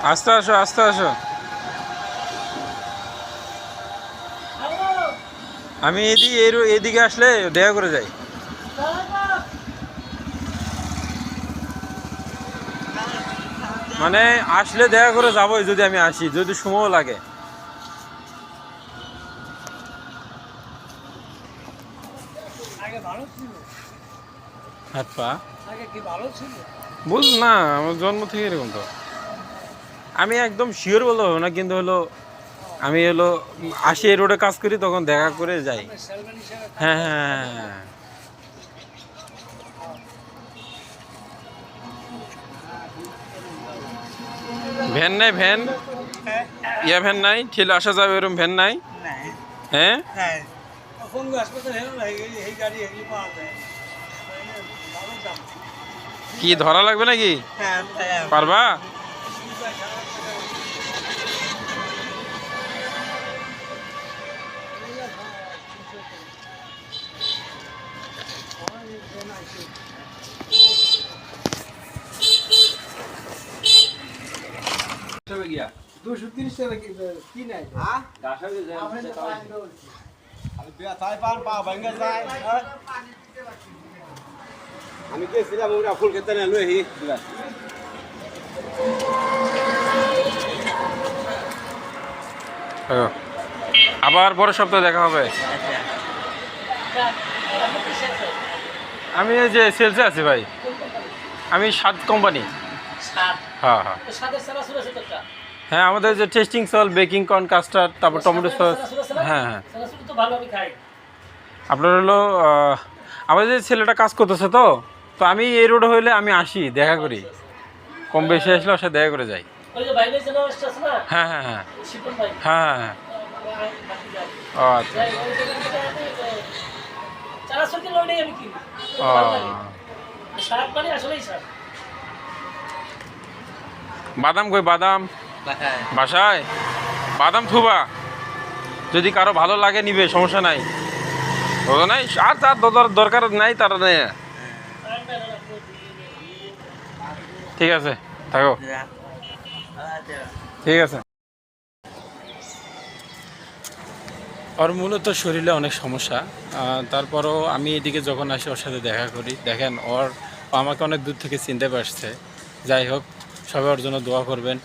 আস্তে আসো, আস্তে আসো। আমি এদিকে আসলে দেখা করে যাই। মানে আসলে দেখা করে যাবোই যদি আমি আসি, যদি সময় লাগে। হাত পা বুঝ না, আমার জন্ম থেকে এরকম তো। আমি একদম শিওর বলতে হবে না, কিন্তু হলো আমি হলো আসি এই রোডে কাজ করি, তখন দেখা করে যাই। হ্যাঁ হ্যাঁ হ্যাঁ। ভ্যান নাই, ভ্যান ভ্যান নাই, ঠেলে আসা যাবে এরকম ভ্যান নাই? হ্যাঁ কি ধরা লাগবে নাকি? পারবা? আমি গেছিলাম ওরা ফুল খেতে না লই আবার পরের সপ্তাহে দেখা হবে। আমি এই যে সেলসে আছি ভাই। আমি স্বাদ কোম্পানি। হ্যাঁ হ্যাঁ হ্যাঁ, আমাদের যে টেস্টিং সল, বেকিং কর্ন, কাস্টার্ড, তারপর টমেটো সস। হ্যাঁ হ্যাঁ। আপনার হলো আমাদের যে ছেলেটা কাজ করতেছে, তো তো আমি এই রোডে হইলে আমি আসি, দেখা করি, কম বেশি আসলে ওর সাথে দেখা করে যাই। হ্যাঁ হ্যাঁ হ্যাঁ হ্যাঁ হ্যাঁ। ও আচ্ছা। বাদাম কই? বাদাম বাসায়? বাদাম থুবা, যদি কারো ভালো লাগে নিবে, সমস্যা নাই। বুঝো নাই, আর তার দরকার নাই, তার নেই। ঠিক আছে, থাকো। ঠিক আছে। ওর মূলত শরীরে অনেক সমস্যা, তারপরও আমি এদিকে যখন আসি ওর সাথে দেখা করি। দেখেন, আমাকে অনেক দূর থেকে চিনতে পারছে। যাই হোক, সবাই ওর জন্য দোয়া করবেন।